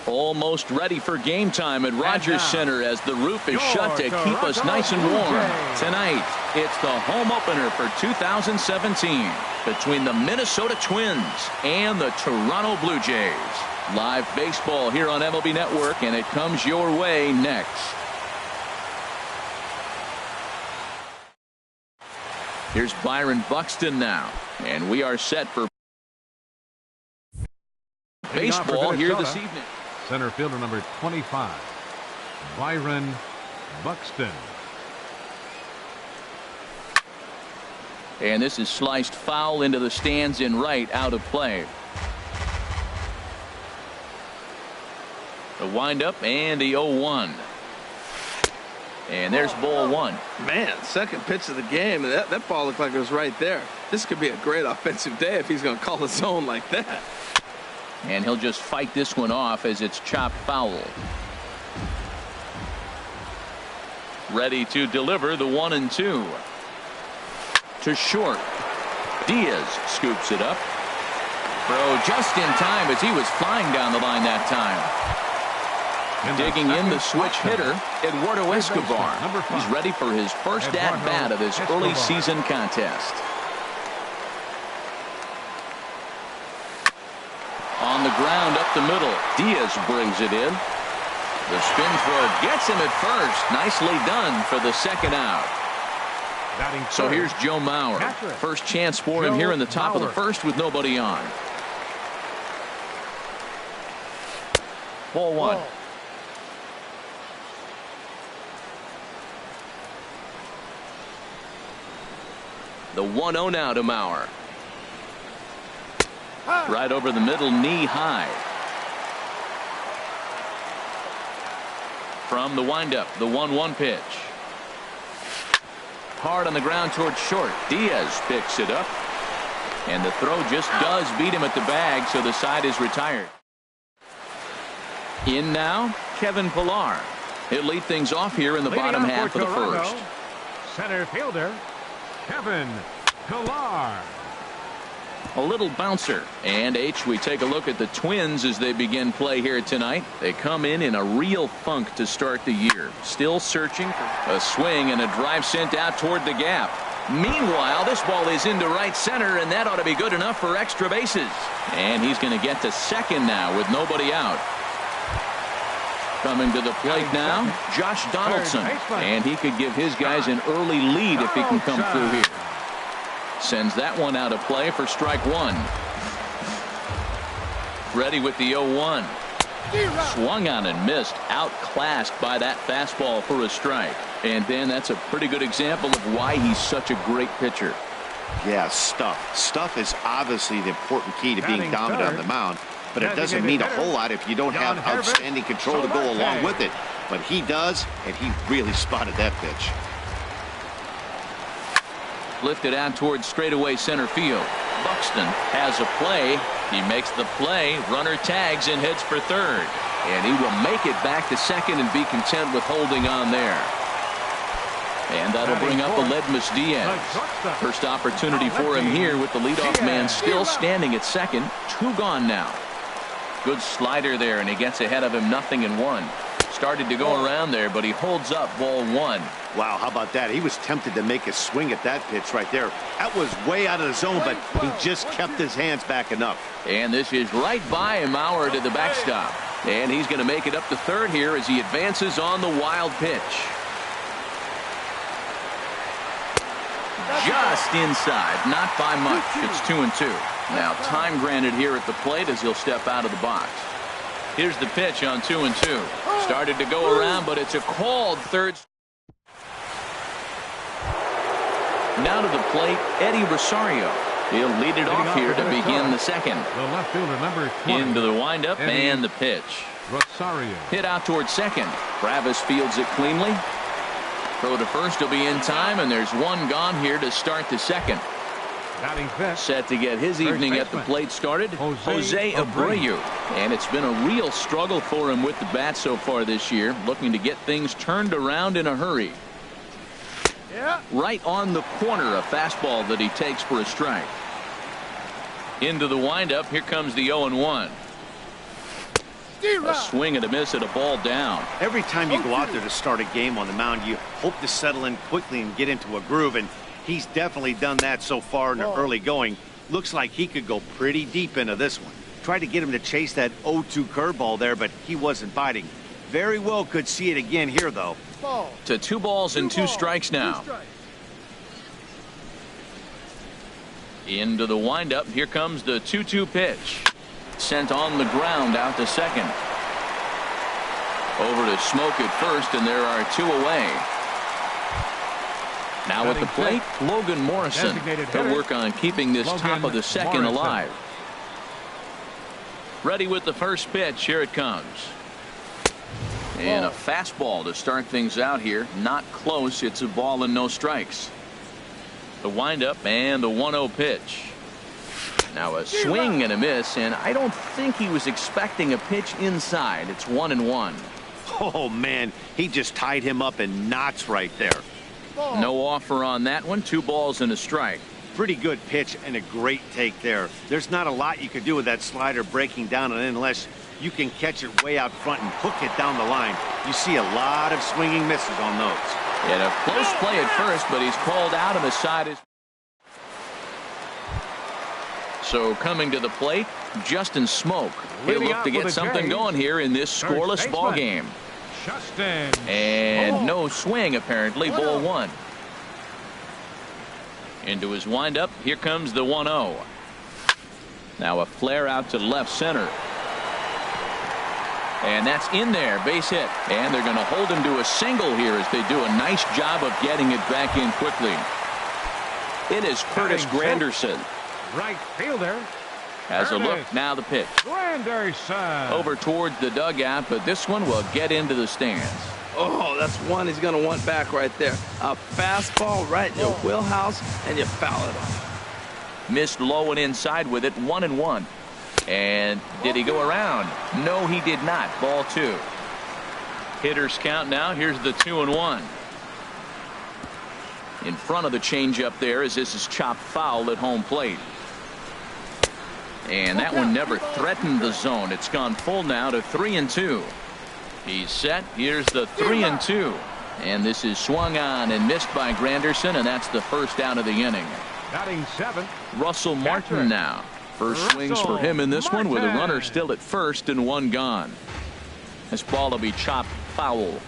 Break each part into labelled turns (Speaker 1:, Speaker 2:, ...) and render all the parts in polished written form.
Speaker 1: Almost ready for game time at Rogers Center as the roof is shut to keep us nice and warm. Tonight, it's the home opener for 2017 between the Minnesota Twins and the Toronto Blue Jays. Live baseball here on MLB Network, and it comes your way next. Here's Byron Buxton now, and we are set for baseball here this evening.
Speaker 2: Center fielder number 25, Byron Buxton.
Speaker 1: And this is sliced foul into the stands in right, out of play. The windup and the 0-1. And there's ball one.
Speaker 3: Man, second pitch of the game, and that ball looked like it was right there. This could be a great offensive day if he's going to call a zone like that.
Speaker 1: And he'll just fight this one off as it's chopped foul. Ready to deliver the 1-2. To short. Diaz scoops it up. Throw just in time as he was flying down the line that time. Digging in the switch hitter, Eduardo Escobar. He's ready for his first at-bat of this early season contest. On the ground up the middle, Diaz brings it in. The spin throw gets him at first. Nicely done for the second out. So here's Joe Mauer. First chance for him here in the top of the first with nobody on. Ball one. The 1-0 now to Mauer. Right over the middle, knee high. From the windup, the 1-1 pitch. Hard on the ground towards short. Diaz picks it up. And the throw just does beat him at the bag, so the side is retired. In now, Kevin Pillar. He'll lead things off here in the bottom half of the first.
Speaker 2: Center fielder, Kevin Pillar.
Speaker 1: A little bouncer. And we take a look at the Twins as they begin play here tonight. They come in a real funk to start the year. Still searching for a swing and a drive sent out toward the gap. Meanwhile, this ball is into right center, and that ought to be good enough for extra bases. And he's going to get to second now with nobody out. Coming to the plate now, Josh Donaldson. And he could give his guys an early lead if he can come through here. Sends that one out of play for strike one. Ready with the 0-1. Swung on and missed. Outclassed by that fastball for a strike. And then that's a pretty good example of why he's such a great pitcher.
Speaker 4: Yeah, stuff. Stuff is obviously the important key to being dominant on the mound. But it doesn't mean a whole lot if you don't have outstanding control to go along with it. But he does, and he really spotted that pitch.
Speaker 1: Lifted out towards straightaway center field. Buxton has a play. He makes the play. Runner tags and heads for third. And he will make it back to second and be content with holding on there. And that'll bring up Aledmus Diaz. First opportunity for him here with the leadoff man still standing at second. 2 gone now. Good slider there, and he gets ahead of him 0-1. Started to go around there, but he holds up ball one.
Speaker 4: Wow, how about that? He was tempted to make a swing at that pitch right there. That was way out of the zone, but he just kept his hands back enough.
Speaker 1: And this is right by Mauer to the backstop. And he's going to make it up to third here as he advances on the wild pitch. Just inside, not by much. It's 2-2. Now time granted here at the plate as he'll step out of the box. Here's the pitch on 2-2. Started to go around, but it's a called third. Now to the plate, Eddie Rosario. He'll lead it off here to begin the second.
Speaker 2: The left fielder, number 20.
Speaker 1: Into the windup and the pitch.
Speaker 2: Rosario.
Speaker 1: Hit out towards second. Travis fields it cleanly. Throw to first will be in time, and there's 1 gone here to start the second. Set to get his evening at the plate started, Jose Abreu. And it's been a real struggle for him with the bat so far this year, looking to get things turned around in a hurry. Right on the corner, a fastball that he takes for a strike. Into the windup, here comes the 0-1. A swing and a miss at a ball down.
Speaker 4: Every time you go out there to start a game on the mound, you hope to settle in quickly and get into a groove, and he's definitely done that so far in the early going. Looks like he could go pretty deep into this one. Tried to get him to chase that 0-2 curveball there, but he wasn't biting. Very well could see it again here, though.
Speaker 1: To 2 balls and 2 strikes now. Into the windup. Here comes the 2-2 pitch. Sent on the ground out to second. Over to Smoke at first, and there are 2 away. Now at the plate, Logan Morrison. He'll work on keeping this top of the second alive. Ready with the first pitch. Here it comes. And a fastball to start things out here. Not close. It's a ball and no strikes. The windup and the 1-0 pitch. Now a swing and a miss, and I don't think he was expecting a pitch inside. It's 1-1.
Speaker 4: Oh, man, he just tied him up in knots right there.
Speaker 1: No offer on that one. 2 balls and a strike.
Speaker 4: Pretty good pitch and a great take there. There's not a lot you could do with that slider breaking down and in unless you can catch it way out front and hook it down the line. You see a lot of swinging misses on those.
Speaker 1: And a close play at first, but he's called out on the side. So coming to the plate, Justin Smoke. He'll look to get something going here in this scoreless ball game. And no swing apparently. Ball 1. Into his windup. Here comes the 1-0. Now a flare out to left center. And that's in there. Base hit. And they're going to hold him to a single here as they do a nice job of getting it back in quickly. It is Curtis Granderson.
Speaker 2: Right fielder.
Speaker 1: Has a look. Now the pitch.
Speaker 2: Granderson.
Speaker 1: Over towards the dugout, but this one will get into the stands.
Speaker 3: Oh, that's one he's going to want back right there. A fastball right in your wheelhouse, and you foul it off.
Speaker 1: Missed low and inside with it. 1-1. And did he go around? No, he did not. Ball 2. Hitters count now. Here's the 2-1. In front of the changeup there as this is chopped foul at home plate. And that one never threatened the zone. It's gone full now to 3-2. He's set. Here's the 3-2. And this is swung on and missed by Granderson, and that's the first out of the inning.
Speaker 2: Batting 7th.
Speaker 1: Russell Martin now. First swings for him in this one with a runner still at first and 1 gone. This ball will be chopped foul.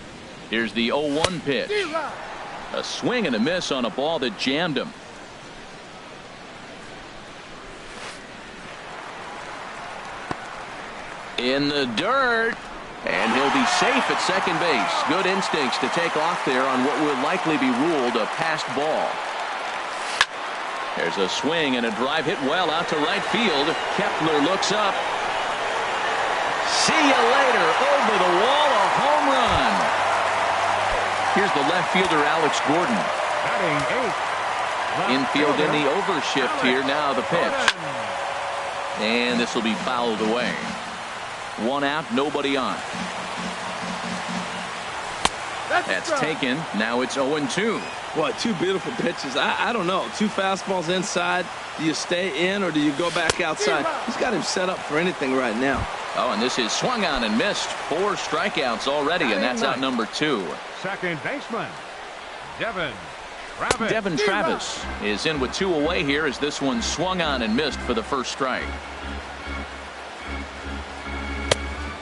Speaker 1: Here's the 0-1 pitch. A swing and a miss on a ball that jammed him. In the dirt. And he'll be safe at second base. Good instincts to take off there on what will likely be ruled a passed ball. There's a swing and a drive hit well out to right field. Kepler looks up. See you later. Over the wall, a home run. Here's the left fielder, Alex Gordon. Infield in the overshift here. Now the pitch. And this will be fouled away. 1 out, nobody on. That's taken. Now it's 0-2.
Speaker 3: Boy, 2 beautiful pitches. I don't know. 2 fastballs inside. Do you stay in or do you go back outside? He's got him set up for anything right now.
Speaker 1: Oh, and this is swung on and missed. 4 strikeouts already, and that's out number 2.
Speaker 2: Second baseman,
Speaker 1: Devin Travis is in with 2 away here as this one swung on and missed for the first strike.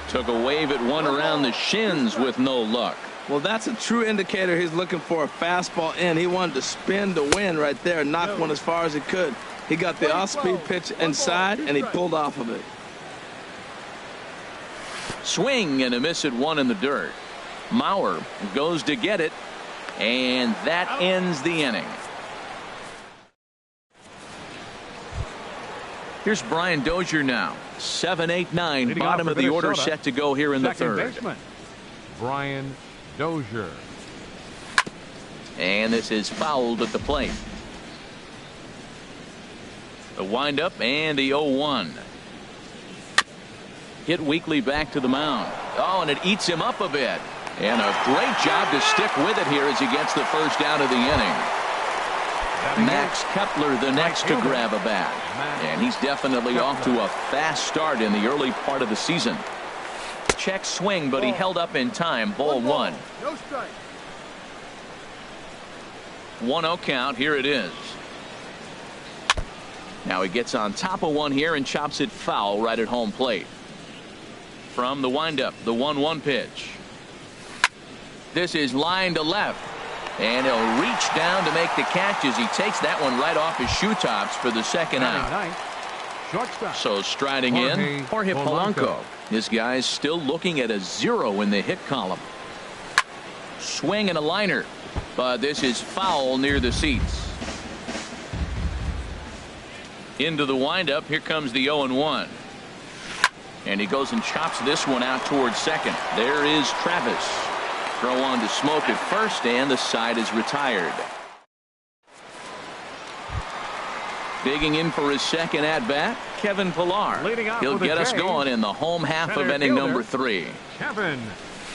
Speaker 1: Took a wave at one around the shins with no luck.
Speaker 3: Well, that's a true indicator he's looking for a fastball in. He wanted to spin to win right there, knock one as far as he could. He got the off-speed pitch inside, and he pulled off of it.
Speaker 1: Swing and a miss at 1 in the dirt. Mauer goes to get it, and that ends the inning. Here's Brian Dozier now. 7, 8, 9. Bottom of the order set to go here in the third.
Speaker 2: Baseman, Brian Dozier.
Speaker 1: And this is fouled at the plate. The windup and the 0-1. Hit weakly back to the mound. Oh, and it eats him up a bit. And a great job to stick with it here as he gets the first out of the inning. Max Kepler the next to grab a bat. And he's definitely off to a fast start in the early part of the season. check swing, but he held up in time. Ball one.
Speaker 5: No strike.
Speaker 1: 1-0 count. Here it is. Now he gets on top of one here and chops it foul right at home plate. From the windup, the 1-1 pitch. This is line to left. And he'll reach down to make the catch as he takes that one right off his shoe tops for the second out. So striding in, Jorge Polanco. This guy's still looking at a 0 in the hit column. Swing and a liner, but this is foul near the seats. Into the windup, here comes the 0-1. And he goes and chops this one out towards second. There is Travis. Throw on to Smoke at first, and the side is retired. Digging in for his second at-bat, Kevin Pillar. He'll get us going in the home half of inning number 3.
Speaker 2: Kevin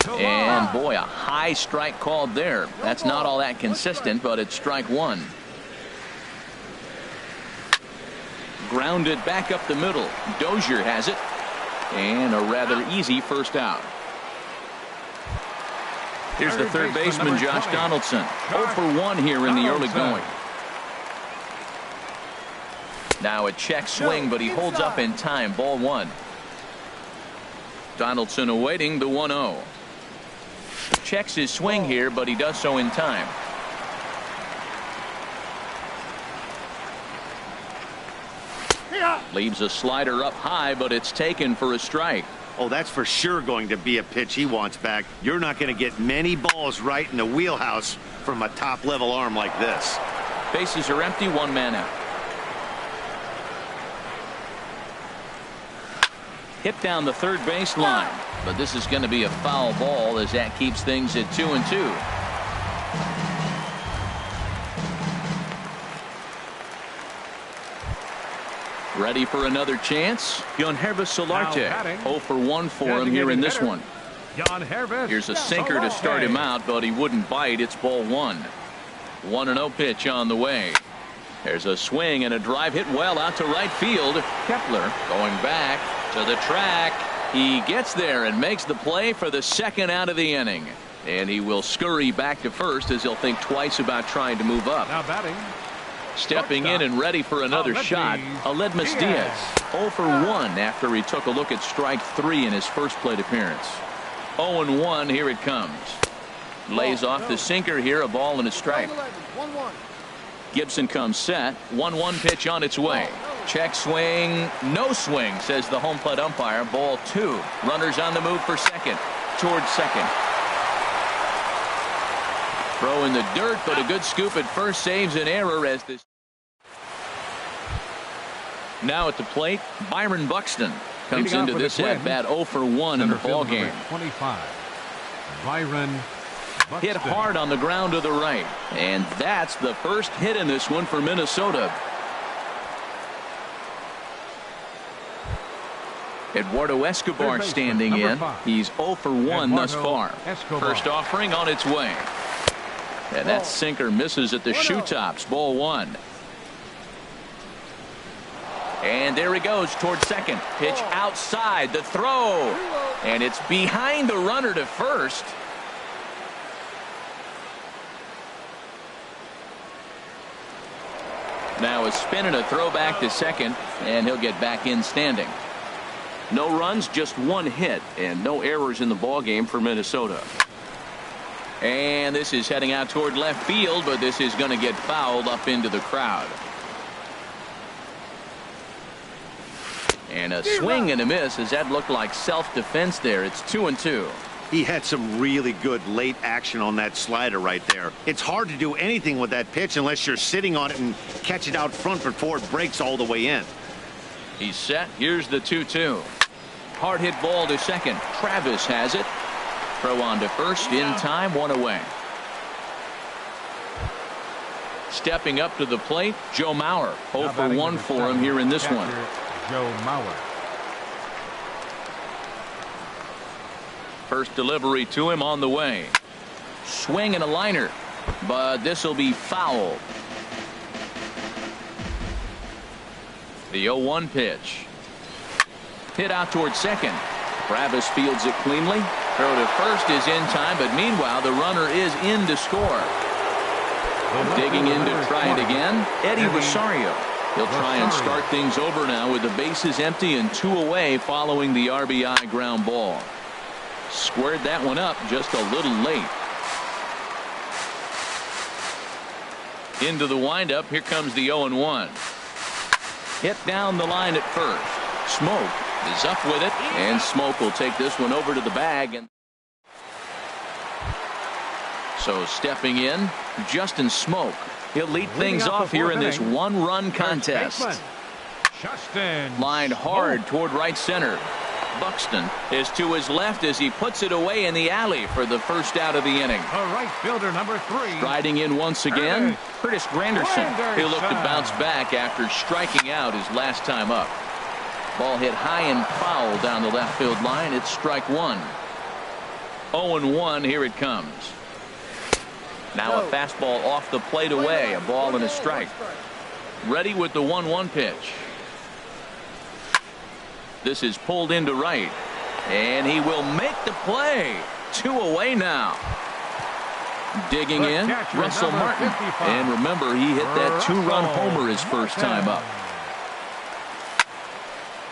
Speaker 2: Pillar.
Speaker 1: And boy, a high strike called there. That's not all that consistent, but it's strike one. Grounded back up the middle. Dozier has it. And a rather easy first out. Here's the third baseman, Josh Donaldson. 0 for 1 here in the early going. Now a check swing, but he holds up in time. Ball one. Donaldson awaiting the 1-0. Checks his swing here, but he does so in time. Leaves a slider up high, but it's taken for a strike.
Speaker 4: Oh, that's for sure going to be a pitch he wants back. You're not going to get many balls right in the wheelhouse from a top-level arm like this.
Speaker 1: Bases are empty, 1 man out. Hit down the third base line, but this is going to be a foul ball as that keeps things at 2-2. Ready for another chance? Yonhervis Solarte. 0 for 1 for him here in this one. Here's a sinker to start him out, but he wouldn't bite. It's ball one. 1-0 pitch on the way. There's a swing and a drive hit well out to right field. Kepler going back to the track. He gets there and makes the play for the second out of the inning. And he will scurry back to first as he'll think twice about trying to move up.
Speaker 2: Now batting.
Speaker 1: Stepping in and ready for another shot, Aledmys Diaz. 0 for 1 after he took a look at strike 3 in his first plate appearance. 0-1, here it comes. Lays off the sinker here, a ball and a strike. Gibson comes set. 1-1 pitch on its way. Check swing, no swing, says the home plate umpire. Ball 2. Runners on the move for second. Towards second. Throw in the dirt, but a good scoop at first saves an error as this. Now at the plate, Byron Buxton comes into this at bat 0 for 1 in the ball game.
Speaker 2: 25. Byron Buxton.
Speaker 1: Hit hard on the ground to the right, and that's the first hit in this one for Minnesota. Eduardo Escobar standing in. He's 0 for 1 thus far. First offering on its way. And that sinker misses at the shoe tops. Ball one. And there he goes towards second. Pitch outside. The throw. And it's behind the runner to first. Now a spin and a throw back to second. And he'll get back in standing. No runs, just 1 hit. And no errors in the ballgame for Minnesota. And this is heading out toward left field, but this is going to get fouled up into the crowd. And a swing and a miss as that looked like self-defense there. It's 2-2.
Speaker 4: He had some really good late action on that slider right there. It's hard to do anything with that pitch unless you're sitting on it and catch it out front before it breaks all the way in.
Speaker 1: He's set. Here's the 2-2. Hard hit ball to second. Travis has it. Throw on to first in time, 1 away. Stepping up to the plate, Joe Mauer. 0 for 1 for him here in this one.
Speaker 2: Joe Mauer.
Speaker 1: First delivery to him on the way. Swing and a liner, but this will be foul. The 0-1 pitch. Hit out towards second. Travis fields it cleanly. Throw to first is in time, but meanwhile the runner is in to score. Digging in to try it again, Eddie Rosario. He'll try and start things over now with the bases empty and 2 away following the RBI ground ball. Squared that one up just a little late. Into the windup. Here comes the 0-1. Hit down the line at first. Smoke is up with it, and Smoke will take this one over to the bag. And so stepping in, Justin Smoke. He'll lead things off here in this 1-run contest. Lined hard toward right center. Buxton is to his left as he puts it away in the alley for the first out of the inning.
Speaker 2: Right fielder number 3.
Speaker 1: Striding in once again, Curtis Granderson. He'll look to bounce back after striking out his last time up. Ball hit high and foul down the left field line. It's strike 1. 0-1. Here it comes. Now a fastball off the plate away. A ball and a strike. Ready with the 1-1 pitch. This is pulled into right, and he will make the play. 2 away now. Digging in, Russell Martin. And remember, he hit that 2-run homer his first time up.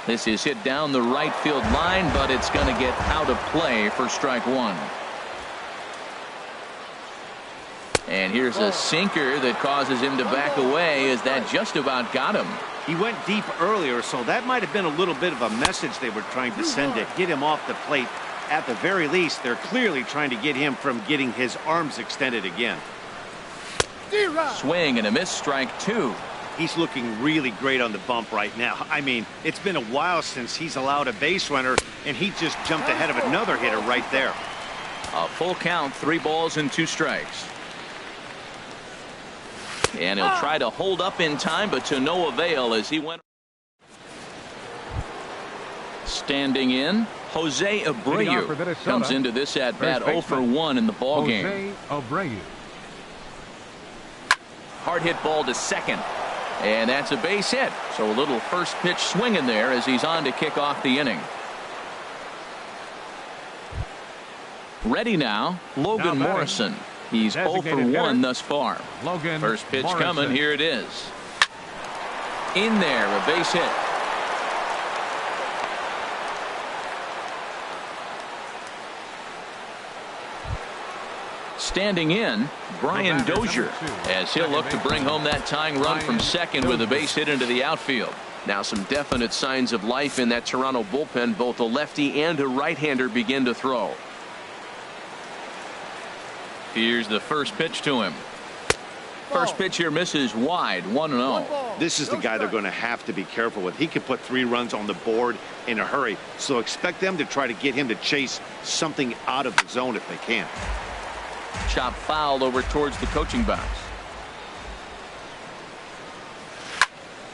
Speaker 1: This is hit down the right field line, but it's going to get out of play for strike 1. And here's a sinker that causes him to back away, as that just about got him.
Speaker 4: He went deep earlier, so that might have been a little bit of a message they were trying to send to get him off the plate. At the very least, they're clearly trying to get him from getting his arms extended again.
Speaker 1: Swing and a miss, strike 2.
Speaker 4: He's looking really great on the bump right now. I mean, it's been a while since he's allowed a base runner, and he just jumped ahead of another hitter right there.
Speaker 1: A full count, 3 balls and 2 strikes. And he'll try to hold up in time, but to no avail as he went. Standing in, Jose Abreu comes into this at bat 0 for 1 in the ball game. Hard hit ball to second, and that's a base hit. So a little first pitch swing in there as he's on to kick off the inning. Ready now, Logan Morrison. He's 0 for 1 thus far. First pitch coming. Here it is. In there, a base hit. Standing in, Brian Dozier, as he'll look to bring home that tying run from second with a base hit into the outfield. Now some definite signs of life in that Toronto bullpen. Both a lefty and a right-hander begin to throw. Here's the first pitch to him. First pitch here misses wide, 1-0.
Speaker 4: This is the guy they're going to have to be careful with. He could put 3 runs on the board in a hurry, so expect them to try to get him to chase something out of the zone if they can.
Speaker 1: Chop foul over towards the coaching box.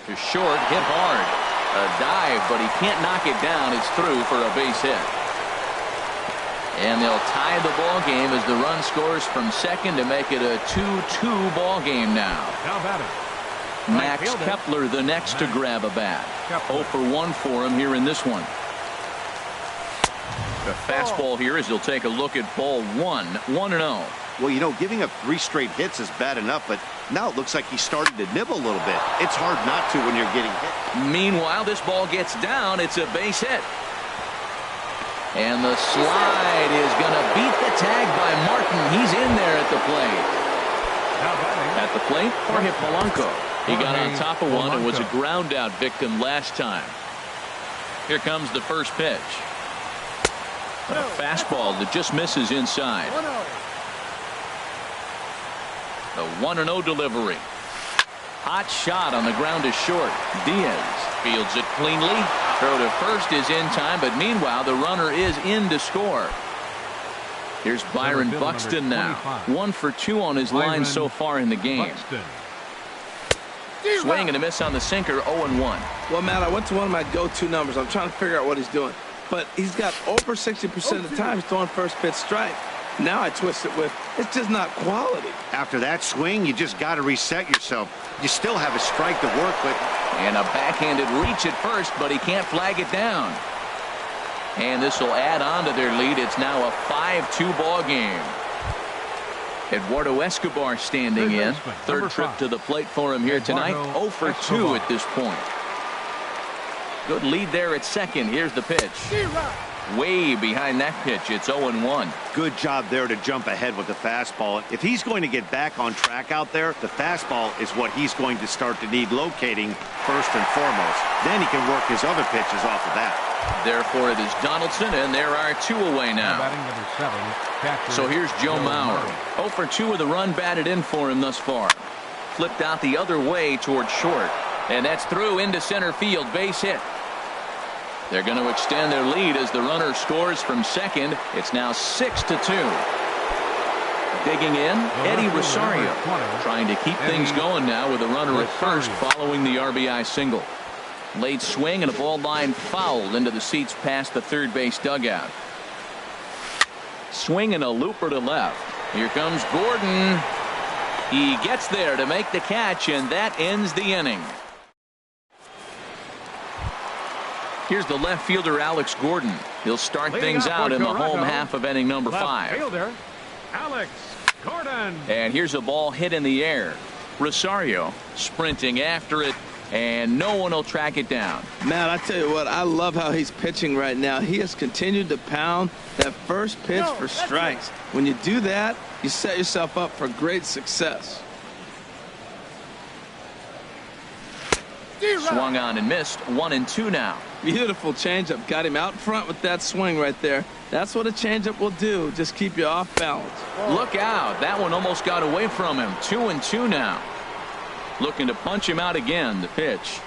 Speaker 1: To short, hit hard. A dive, but he can't knock it down. It's through for a base hit. And they'll tie the ball game as the run scores from second to make it a 2-2 ball game now. Max Kepler the next to grab a bat. 0 for 1 for him here in this one. The fastball here as he'll take a look at ball 1, 1-0.
Speaker 4: Well, you know, giving up 3 straight hits is bad enough, but now it looks like he's starting to nibble a little bit. It's hard not to when you're getting hit.
Speaker 1: Meanwhile, this ball gets down. It's a base hit. And the slide is going to beat the tag by Martin. He's in there at the plate. At the plate, Jorge Polanco. He got on top of one and was a ground out victim last time. Here comes the first pitch. A fastball that just misses inside. The 1-0 delivery. Hot shot on the ground is short. Diaz fields it cleanly. Throw to first is in time, but meanwhile the runner is in to score. Here's Byron Buxton now. 1 for 2 on his line so far in the game. Swing and a miss on the sinker, 0-1.
Speaker 3: Well, Matt, I went to one of my go-to numbers. I'm trying to figure out what he's doing. But he's got over 60% of the time he's throwing first pitch strike. Now I twist it with, it's just not quality.
Speaker 4: After that swing, you just got to reset yourself. You still have a strike to work with.
Speaker 1: And a backhanded reach at first, but he can't flag it down. And this will add on to their lead. It's now a 5-2 ball game. Eduardo Escobar standing in. Third trip to the plate for him here tonight. 0 for 2 at this point. Good lead there at second. Here's the pitch. Way behind that pitch. It's 0-1.
Speaker 4: Good job there to jump ahead with the fastball. If he's going to get back on track out there, the fastball is what he's going to start to need locating first and foremost. Then he can work his other pitches off of that.
Speaker 1: Therefore, it is Donaldson, and there are 2 away now. So here's Joe Mauer. 0 for 2 with a run batted in for him thus far. Flipped out the other way towards short. And that's through into center field. Base hit. They're going to extend their lead as the runner scores from second. It's now 6-2. Digging in, Eddie Rosario. Trying to keep things going now with a runner at first following the RBI single. Late swing and a ball line foul into the seats past the third base dugout. Swing and a looper to left. Here comes Gordon. He gets there to make the catch, and that ends the inning. Here's the left fielder, Alex Gordon. He'll start things out in the home half of inning number 5.
Speaker 2: Fielder, Alex Gordon.
Speaker 1: And here's a ball hit in the air. Rosario sprinting after it, and no one will track it down.
Speaker 3: Man, I tell you what, I love how he's pitching right now. He has continued to pound that first pitch for strikes. When you do that, you set yourself up for great success.
Speaker 1: Swung on and missed. 1-2 now.
Speaker 3: Beautiful changeup. Got him out front with that swing right there. That's what a changeup will do. Just keep you off balance.
Speaker 1: Look out. That one almost got away from him. 2-2 now. Looking to punch him out again. The pitch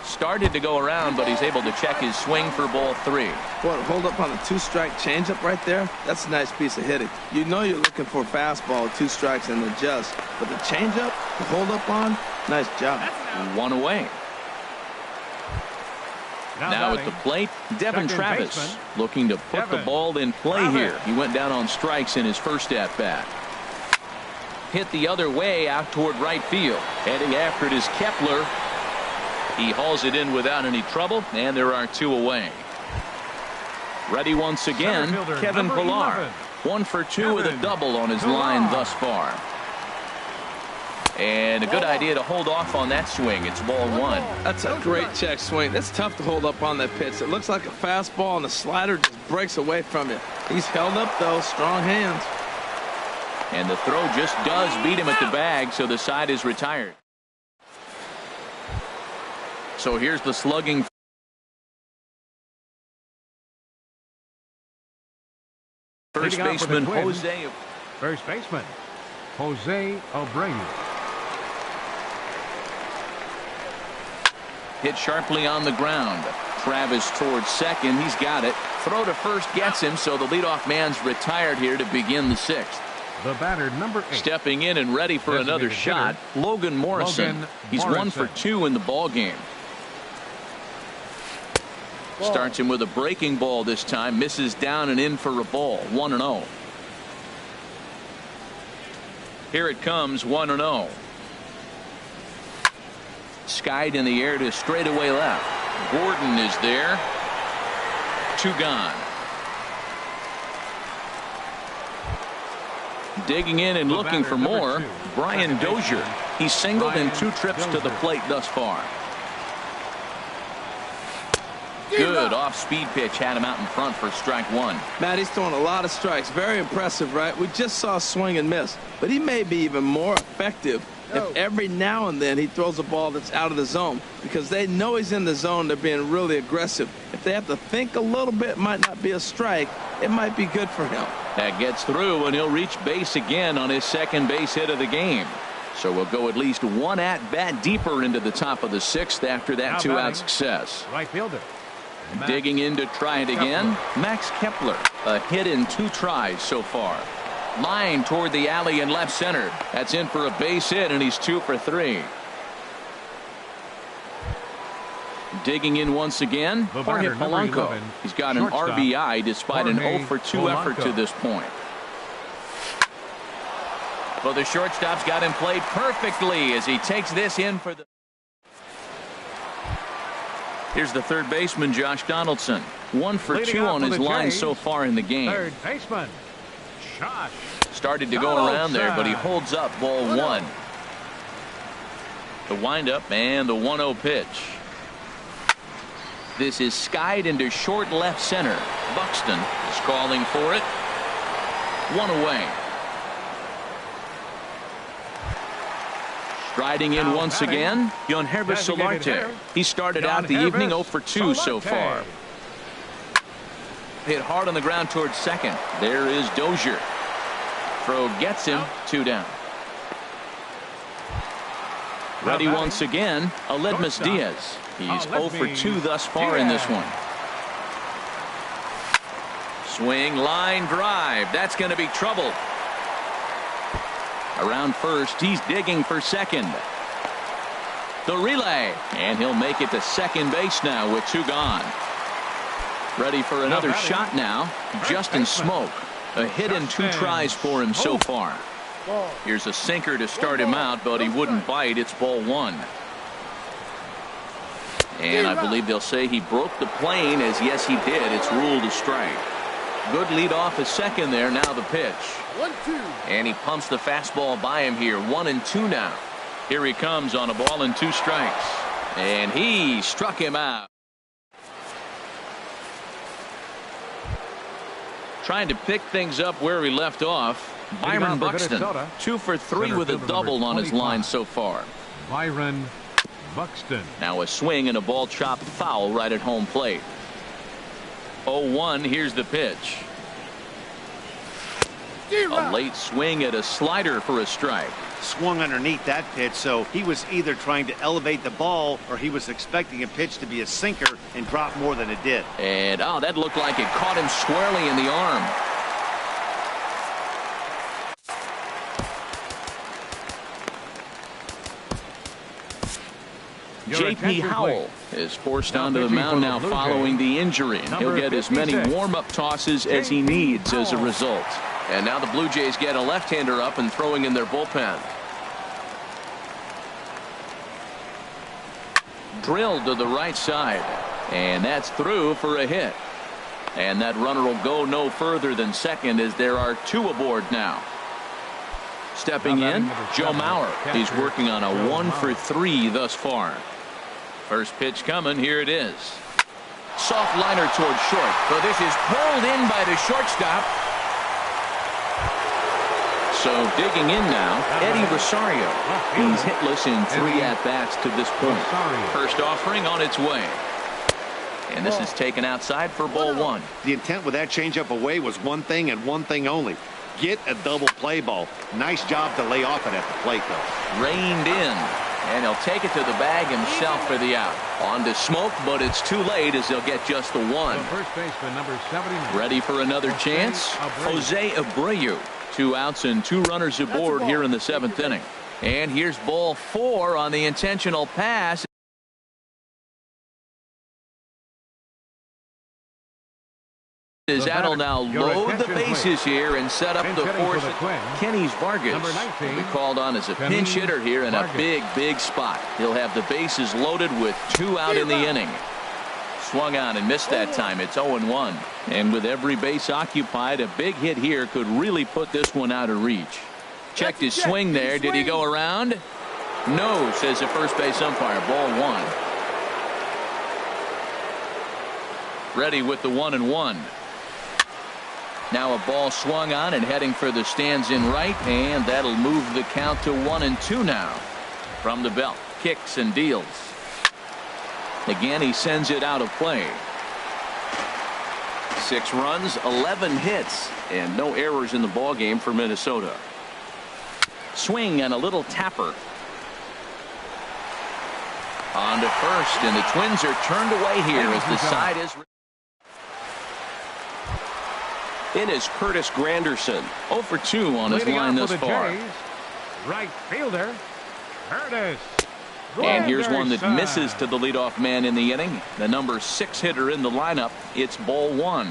Speaker 1: started to go around, but he's able to check his swing for ball 3.
Speaker 3: What, hold up on a 2-strike changeup right there? That's a nice piece of hitting. You know you're looking for a fastball, 2 strikes and adjust. But the changeup, the hold up on, nice job.
Speaker 1: 1 away. Now at the plate, Devin Travis looking to put the ball in play here. He went down on strikes in his first at bat. Hit the other way out toward right field. Heading after it is Kepler. He hauls it in without any trouble, and there are 2 away. Ready once again, Kevin Pillar. 1 for 2 with a double on his line thus far. And a good idea to hold off on that swing. It's ball 1.
Speaker 3: That's a great check swing. That's tough to hold up on that pitch. It looks like a fastball, and the slider just breaks away from it. He's held up, though. Strong hands.
Speaker 1: And the throw just does beat him at the bag, so the side is retired. So here's the slugging. First baseman Jose.
Speaker 2: First baseman Jose Abreu.
Speaker 1: Hit sharply on the ground. Travis towards second. He's got it. Throw to first gets him, so the leadoff man's retired here to begin the 6th.
Speaker 2: The batter, number 8.
Speaker 1: Stepping in and ready for another shot, Logan Morrison. He's 1 for 2 in the ball game. Starts him with a breaking ball this time. Misses down and in for a ball. 1-0. Here it comes. 1-0. Skied in the air to straightaway left. Gordon is there. 2 gone. Digging in and looking for more, Brian Dozier. He's singled in 2 trips to the plate thus far. Good off-speed pitch had him out in front for strike 1.
Speaker 3: Matt, he's throwing a lot of strikes. Very impressive, right? We just saw swing and miss, but he may be even more effective if every now and then he throws a ball that's out of the zone, because they know he's in the zone. They're being really aggressive. If they have to think a little bit, it might not be a strike. It might be good for him.
Speaker 1: That gets through, and he'll reach base again on his second base hit of the game. So we'll go at least 1 at-bat deeper into the top of the 6th after that 2-out success.
Speaker 2: Right fielder.
Speaker 1: Digging in to try it again, Max Kepler. A hit in 2 tries so far. Line toward the alley in left center. That's in for a base hit, and he's 2 for 3. Digging in once again, Jorge Polanco. He's got an RBI despite an 0 for 2 effort to this point. Well, the shortstop's got him played perfectly as he takes this in for the. Here's the third baseman, Josh Donaldson. 1 for
Speaker 2: Leading
Speaker 1: 2
Speaker 2: off
Speaker 1: on
Speaker 2: for
Speaker 1: his
Speaker 2: the
Speaker 1: line
Speaker 2: Jays,
Speaker 1: so far in the game.
Speaker 2: Third baseman, Josh.
Speaker 1: Started to go around there, but he holds up ball 1. The windup and the 1-0 pitch. This is skied into short left center. Buxton is calling for it. 1 away. Striding in once again, Yonhervis Solarte. He started out the evening 0 for 2 so far. Hit hard on the ground towards second. There is Dozier. Throw gets him. 2 down. Ready once again, Aledmus Diaz. He's 0 for 2 thus far in this one. Swing, line drive. That's going to be trouble. Around first, he's digging for second. The relay, and he'll make it to second base now with 2 gone. Ready for another shot now. Justin Smoke. A hit and 2 tries for him so far. Here's a sinker to start him out, but he wouldn't bite. It's ball 1. And I believe they'll say he broke the plane, as yes he did. It's ruled a strike. Good lead off a second there. Now the pitch.
Speaker 5: 1-2.
Speaker 1: And he pumps the fastball by him here. 1-2 now. Here he comes on a ball and 2 strikes. And he struck him out. Trying to pick things up where he left off. Byron Buxton, 2 for 3 with a double on his line so far.
Speaker 2: Byron Buxton.
Speaker 1: Now a swing and a ball chopped foul right at home plate. 0-1. Here's the pitch. A late swing at a slider for a strike.
Speaker 4: Swung underneath that pitch, so he was either trying to elevate the ball or he was expecting a pitch to be a sinker and drop more than it did.
Speaker 1: And that looked like it caught him squarely in the arm. J.P. Howell is forced onto the mound now following the injury, and he'll get as many warm-up tosses as he needs as a result. And now the Blue Jays get a left-hander up and throwing in their bullpen. Drilled to the right side, and that's through for a hit. And that runner will go no further than second, as there are 2 aboard now. Stepping in, Joe Mauer. He's working on a 1 for 3 thus far. First pitch coming. Here it is. Soft liner towards short. So this is pulled in by the shortstop. So digging in now, Eddie Rosario. He's hitless in 3 at-bats to this point. First offering on its way. And this is taken outside for ball 1.
Speaker 4: The intent with that changeup away was one thing and one thing only. Get a double play ball. Nice job to lay off it at the plate, though.
Speaker 1: Reined in. And he'll take it to the bag himself for the out. On to Smoke, but it's too late, as they'll get just the 1.
Speaker 2: The first baseman, number 79.
Speaker 1: Ready for another chance? Jose Abreu. 2 outs and 2 runners aboard here in the 7th inning. And here's ball 4 on the intentional pass. That'll now load the bases here and set up the force. Kenny Vargas will be called on as a pinch hitter here in a big spot. He'll have the bases loaded with 2 out in the inning. Swung on and missed that time. It's 0-1. And with every base occupied, a big hit here could really put this one out of reach. Checked his swing there. Did he go around? No, says the first base umpire. Ball 1. Ready with the 1-1. Now a ball swung on and heading for the stands in right, and that'll move the count to 1-2 now. From the belt, kicks and deals. Again, he sends it out of play. 6 runs, 11 hits, and no errors in the ballgame for Minnesota. Swing and a little tapper. On to first, and the Twins are turned away here as the side is. In is Curtis Granderson, 0 for 2 on his line thus far.
Speaker 2: Right fielder, Curtis.
Speaker 1: And here's one that misses to the leadoff man in the inning. The number 6 hitter in the lineup. It's ball 1.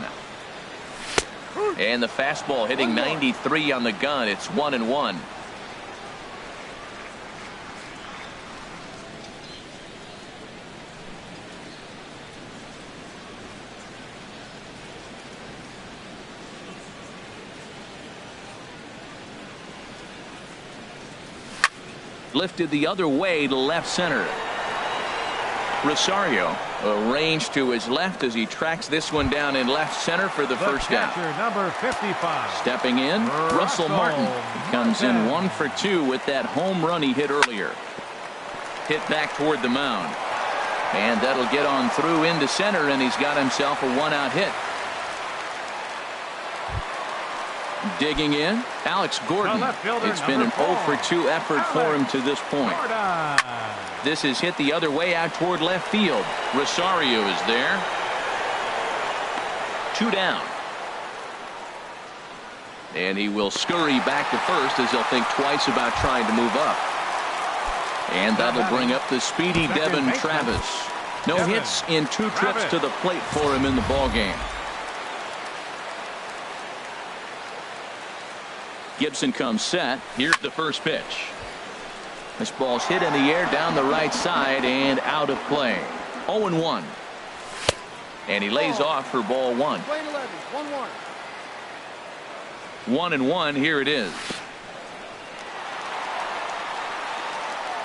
Speaker 1: And the fastball hitting 93 on the gun. It's 1-1. Lifted the other way to left center. Rosario arranged to his left as he tracks this one down in left center for the first down.
Speaker 2: Number 55.
Speaker 1: Stepping in, Russell Martin. He comes in 1 for 2 with that home run he hit earlier. Hit back toward the mound. And that'll get on through into center, and he's got himself a 1-out hit. Digging in, Alex Gordon. It's been an 0 for 2 effort for him to this point. This is hit the other way out toward left field. Rosario is there. 2 down. And he will scurry back to first as he'll think twice about trying to move up. And that'll bring up the speedy Devin Travis. No hits in 2 trips to the plate for him in the ballgame. Gibson comes set. Here's the first pitch. This ball's hit in the air down the right side and out of play. 0-1. And he lays off for ball 1. 1-1. Here it is.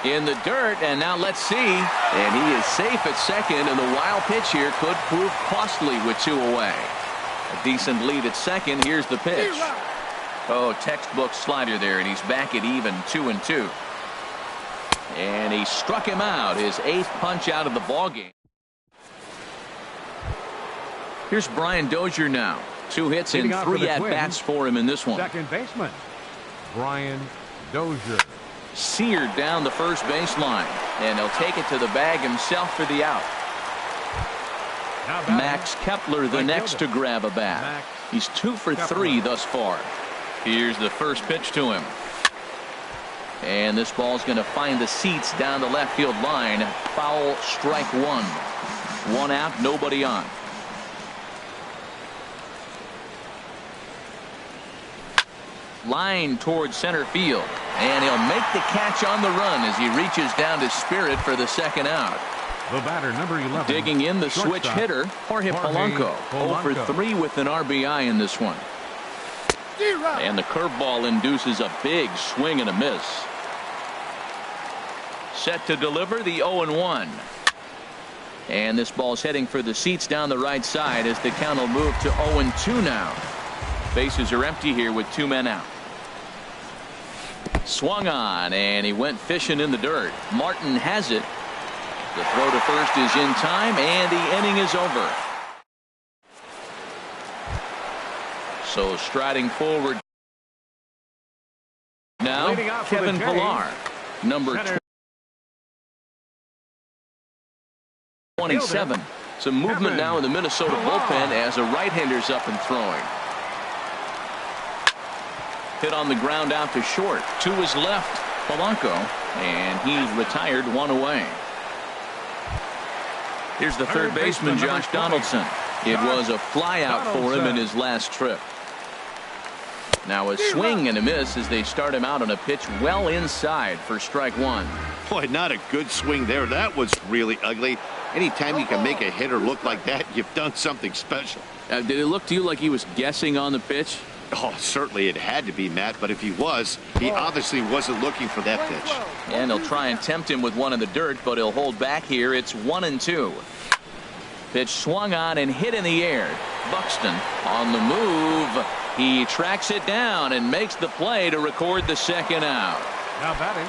Speaker 1: In the dirt, and now let's see. And he is safe at second, and the wild pitch here could prove costly with 2 away. A decent lead at second. Here's the pitch. Oh, textbook slider there, and he's back at even 2-2. And he struck him out, his 8th punch out of the ballgame. Here's Brian Dozier now. 2 hits and 3 at-bats for him in this one.
Speaker 2: Second baseman, Brian Dozier.
Speaker 1: Seared down the first baseline, and he'll take it to the bag himself for the out. Max Kepler the next to grab a bat. He's 2 for 3 thus far. Here's the first pitch to him. And this ball's going to find the seats down the left field line. Foul, strike 1. 1 out, nobody on. Line towards center field. And he'll make the catch on the run as he reaches down to Spirit for the second out.
Speaker 2: The batter, number 11.
Speaker 1: Digging in, the switch hitter, Jorge Polanco. 0 for 3 with an RBI in this one. And the curveball induces a big swing and a miss. Set to deliver the 0-1. And this ball's heading for the seats down the right side as the count will move to 0-2 now. Bases are empty here with 2 men out. Swung on, and he went fishing in the dirt. Martin has it. The throw to first is in time, and the inning is over. So striding forward now, Kevin Pillar, number 27. Some movement now in the Minnesota bullpen as a right-hander's up and throwing. Hit on the ground out to short. To his left, Polanco, and he's retired 1 away. Here's the third baseman, Josh Donaldson. It was a flyout for him in his last trip. Now a swing and a miss as they start him out on a pitch well inside for strike 1.
Speaker 4: Boy, not a good swing there. That was really ugly. Anytime you can make a hitter look like that, you've done something special.
Speaker 1: Did it look to you like he was guessing on the pitch?
Speaker 4: Oh, certainly it had to be, Matt, but if he was, he obviously wasn't looking for that pitch.
Speaker 1: And he'll try and tempt him with one in the dirt, but he'll hold back here. It's 1-2. Pitch swung on and hit in the air. Buxton on the move. He tracks it down and makes the play to record the second out.
Speaker 2: Now batting.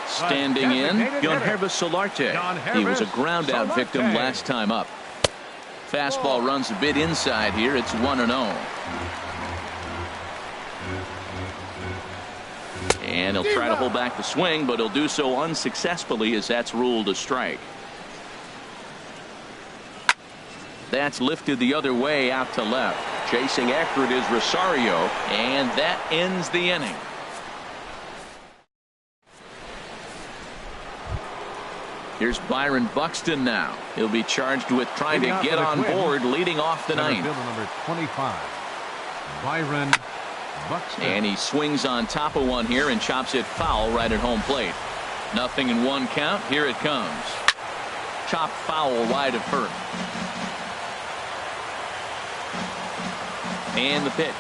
Speaker 1: Standing in, Yonhervis Solarte. He was a ground out victim last time up. Fastball runs a bit inside here. It's 1-0. And he'll try to hold back the swing, but he'll do so unsuccessfully as that's ruled a strike. That's lifted the other way out to left. Chasing after it is Rosario, and that ends the inning. Here's Byron Buxton now. He'll be charged with trying to get on board leading off the ninth.
Speaker 2: Number 25, Byron Buxton.
Speaker 1: And he swings on top of one here and chops it foul right at home plate. 0-1 count. Here it comes. Chop foul wide of first. And the pitch.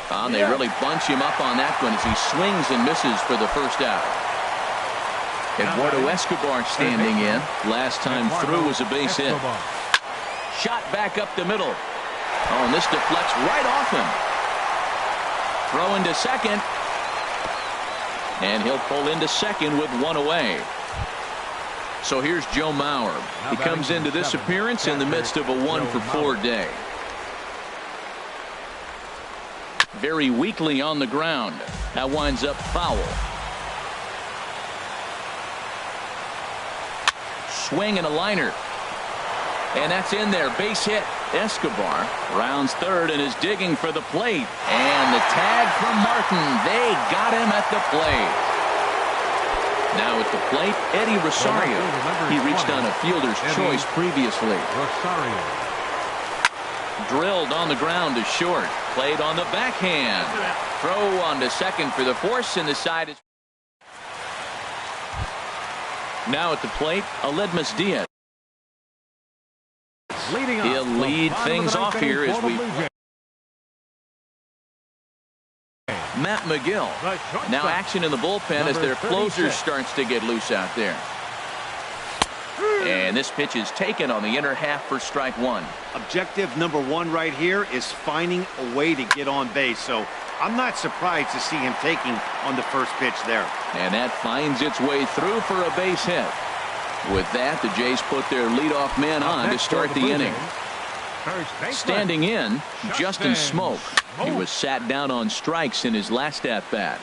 Speaker 1: They really bunch him up on that one as he swings and misses for the first out. Eduardo Escobar standing in. Last time through was a base hit. Shot back up the middle. Oh, and this deflects right off him. Throw into second. And he'll pull into second with one away. So here's Joe Mauer. He comes into this appearance in the midst of a 1-for-4 day. Very weakly on the ground. That winds up foul. Swing and a liner. And that's in there. Base hit. Escobar rounds third and is digging for the plate. And the tag from Martin. They got him at the plate. Now at the plate, Eddie Rosario. He reached on a fielder's choice previously.
Speaker 2: Rosario.
Speaker 1: Drilled on the ground to short. Played on the backhand. Throw on to second for the force, and the side is. Now at the plate, Aledmus Diaz. He'll lead things off here as we. Matt McGill. Now action in the bullpen as their closer starts to get loose out there. And this pitch is taken on the inner half for strike one.
Speaker 4: Objective number one right here is finding a way to get on base. So I'm not surprised to see him taking on the first pitch there.
Speaker 1: And that finds its way through for a base hit. With that, the Jays put their leadoff man on to start the inning. Standing in, Justin Smoke. He was sat down on strikes in his last at-bat.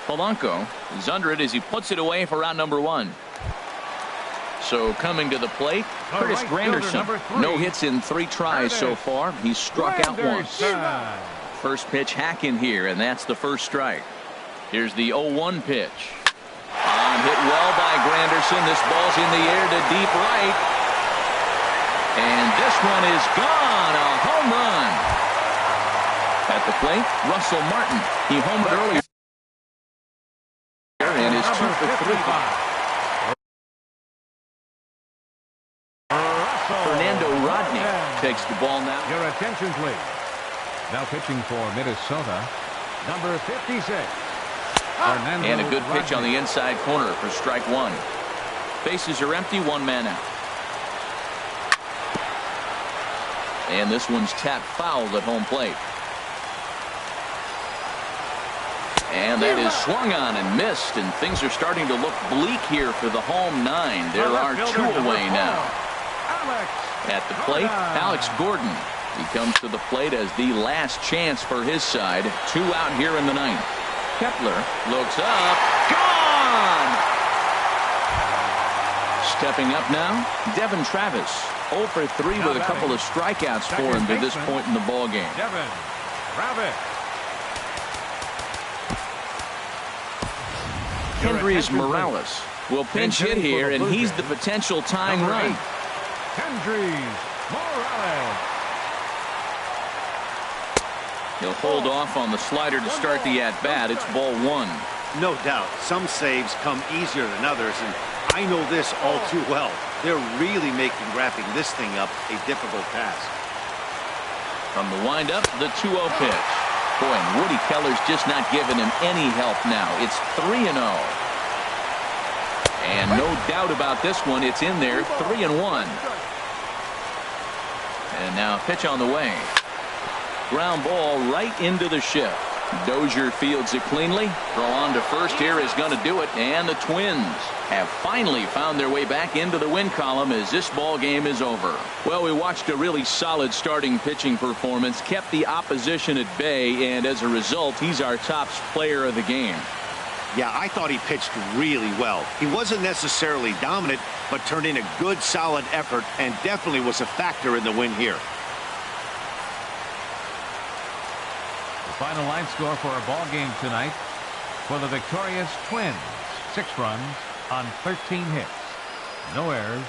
Speaker 1: Polanco is under it as he puts it away for out number one. So coming to the plate, Curtis Granderson. No hits in 3 tries so far. He's struck out once. First pitch hack in here, and that's the first strike. Here's the 0-1 pitch. Hit well by Granderson. This ball's in the air to deep right. And this one is gone. A home run. At the plate, Russell Martin. He homered earlier and is 2 for 3. Fernando Rodney takes the ball now.
Speaker 2: Your attention, please. Now pitching for Minnesota, number 56.
Speaker 1: And a good pitch on the inside corner for strike one. Bases are empty, 1 man out. And this one's tapped foul at home plate. And that is swung on and missed, and things are starting to look bleak here for the home 9. There are 2 away now. At the plate, Alex Gordon. He comes to the plate as the last chance for his side. 2 out here in the 9th. Kepler looks up. Gone! Stepping up now, Devin Travis. 0 for 3 with a couple of strikeouts for him to this point in the ballgame.
Speaker 2: Devin Travis.
Speaker 1: Kendrys Morales will pinch hit here, and he's the potential tying run.
Speaker 2: Kendrys Morales.
Speaker 1: He'll hold off on the slider to start the at-bat. It's ball 1.
Speaker 4: No doubt, some saves come easier than others, and I know this all too well. They're really making wrapping this thing up a difficult task.
Speaker 1: From the windup, the 2-0 pitch. Boy, and Woody Keller's just not giving him any help now. It's 3-0. And no doubt about this one, it's in there, 3-1. And now pitch on the way. Ground ball right into the shift. Dozier fields it cleanly. Throw on to first here is going to do it. And the Twins have finally found their way back into the win column as this ball game is over. Well, we watched a really solid starting pitching performance, kept the opposition at bay, and as a result, he's our top player of the game.
Speaker 4: Yeah, I thought he pitched really well. He wasn't necessarily dominant, but turned in a good, solid effort and definitely was a factor in the win here.
Speaker 2: Final line score for our ball game tonight for the victorious Twins. 6 runs on 13 hits. No errors.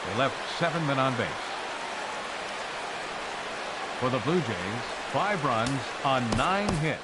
Speaker 2: They left 7 men on base. For the Blue Jays, 5 runs on 9 hits.